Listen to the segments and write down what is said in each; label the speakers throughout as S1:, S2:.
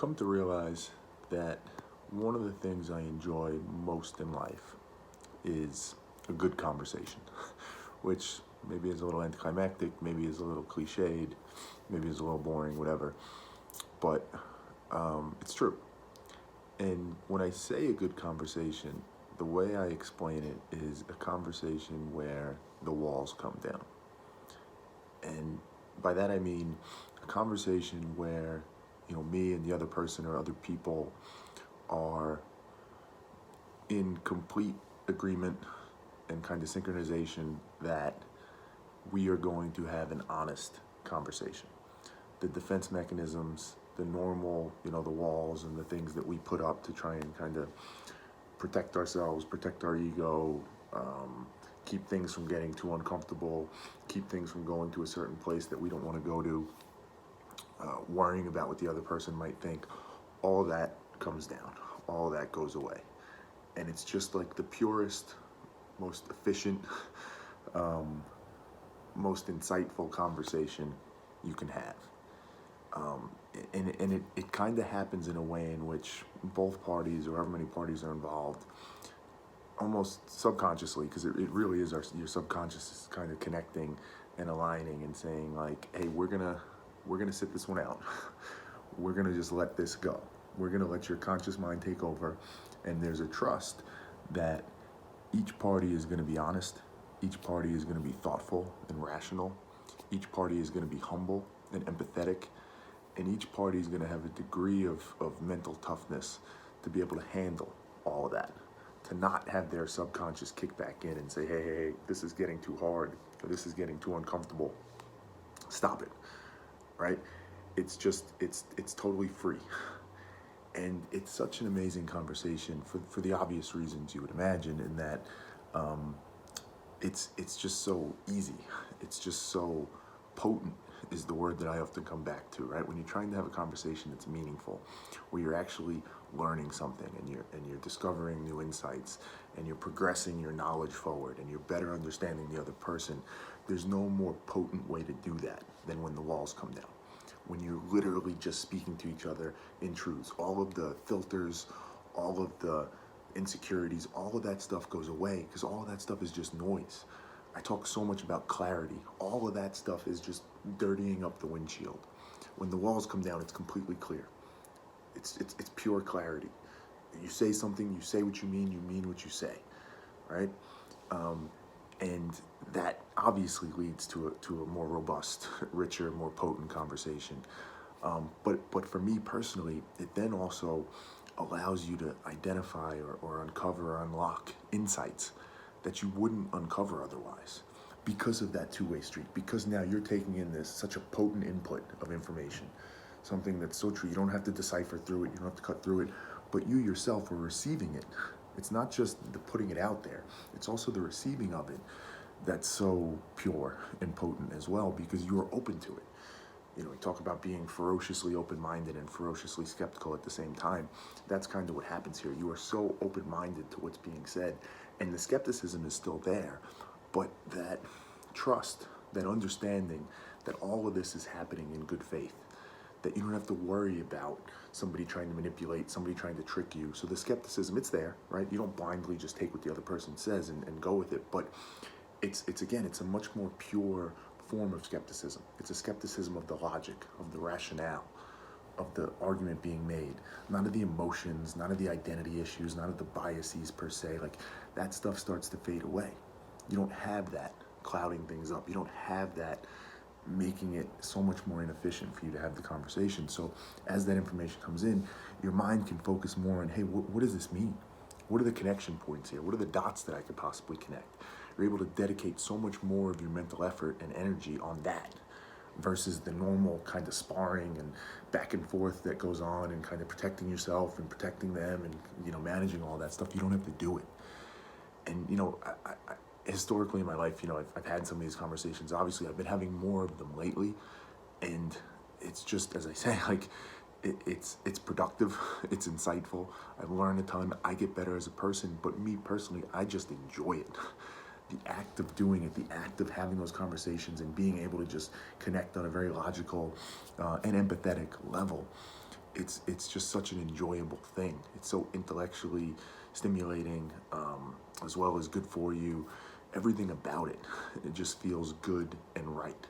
S1: come to realize that one of the things I enjoy most in life is a good conversation, which maybe is a little anticlimactic, maybe is a little cliched, maybe is a little boring, whatever. But it's true. And when I say a good conversation, the way I explain it is a conversation where the walls come down. And by that I mean a conversation where, me and the other person or other people are in complete agreement and kind of synchronization that we are going to have an honest conversation. The defense mechanisms, the normal, the walls and the things that we put up to try and kind of protect ourselves, protect our ego, keep things from getting too uncomfortable, keep things from going to a certain place that we don't want to go to, worrying about what the other person might think, all that comes down, all that goes away. And it's just like the purest, most efficient, most insightful conversation you can have. And it kind of happens in a way in which both parties, or however many parties are involved, almost subconsciously, because it really is your subconscious is kind of connecting and aligning and saying like, hey, we're gonna sit this one out. We're gonna just let this go. We're gonna let your conscious mind take over, and there's a trust that each party is gonna be honest, each party is gonna be thoughtful and rational, each party is gonna be humble and empathetic, and each party is gonna have a degree of mental toughness to be able to handle all of that, to not have their subconscious kick back in and say, hey, this is getting too hard, or this is getting too uncomfortable. Stop it, right? It's totally free. And it's such an amazing conversation for the obvious reasons you would imagine, in that it's just so easy. It's just so potent is the word that I often come back to, right? When you're trying to have a conversation that's meaningful, where you're actually learning something and you're discovering new insights and you're progressing your knowledge forward and you're better understanding the other person, there's no more potent way to do that than when the walls come down. When you're literally just speaking to each other in truths, all of the filters, all of the insecurities, all of that stuff goes away, because all of that stuff is just noise. I talk so much about clarity. All of that stuff is just dirtying up the windshield. When the walls come down, it's completely clear. It's pure clarity. You say something, you say what you mean what you say, right? And that obviously leads to a more robust, richer, more potent conversation. But for me personally, it then also allows you to identify or uncover or unlock insights that you wouldn't uncover otherwise, because of that two-way street, because now you're taking in this such a potent input of information, something that's so true. You don't have to decipher through it, you don't have to cut through it, but you yourself are receiving it. It's not just the putting it out there, it's also the receiving of it that's so pure and potent as well, because you are open to it. We talk about being ferociously open-minded and ferociously skeptical at the same time. That's kind of what happens here. You are so open-minded to what's being said, and the skepticism is still there, but that trust, that understanding that all of this is happening in good faith, that you don't have to worry about somebody trying to manipulate, somebody trying to trick you. So the skepticism, it's there, right? You don't blindly just take what the other person says and go with it, but it's a much more pure form of skepticism. It's a skepticism of the logic, of the rationale, of the argument being made, none of the emotions, none of the identity issues, none of the biases per se. Like, that stuff starts to fade away. You don't have that clouding things up. You don't have that making it so much more inefficient for you to have the conversation. So as that information comes in, your mind can focus more on, hey, what does this mean? What are the connection points here? What are the dots that I could possibly connect? You're able to dedicate so much more of your mental effort and energy on that versus the normal kind of sparring and back and forth that goes on and kind of protecting yourself and protecting them and, managing all that stuff. You don't have to do it. And, I historically in my life, I've had some of these conversations. Obviously, I've been having more of them lately. And it's just, as I say, like, it's productive, it's insightful. I've learned a ton. I get better as a person, but me personally, I just enjoy it. The act of doing it, the act of having those conversations and being able to just connect on a very logical and empathetic level it's just such an enjoyable thing. It's so intellectually stimulating, as well as good for you. Everything about it, it just feels good and right.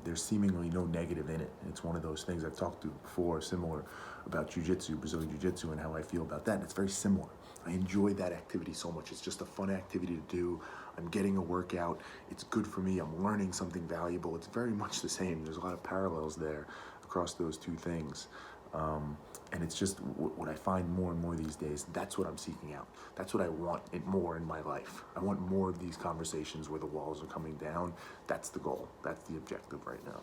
S1: There's seemingly no negative in it. It's one of those things I've talked to before, similar about jiu-jitsu, Brazilian jiu-jitsu, and how I feel about that. And it's very similar. I enjoy that activity so much. It's just a fun activity to do. I'm getting a workout. It's good for me. I'm learning something valuable. It's very much the same. There's a lot of parallels there across those two things. And it's just what I find more and more these days. That's what I'm seeking out. That's what I want more in my life. I want more of these conversations where the walls are coming down. That's the goal. That's the objective right now.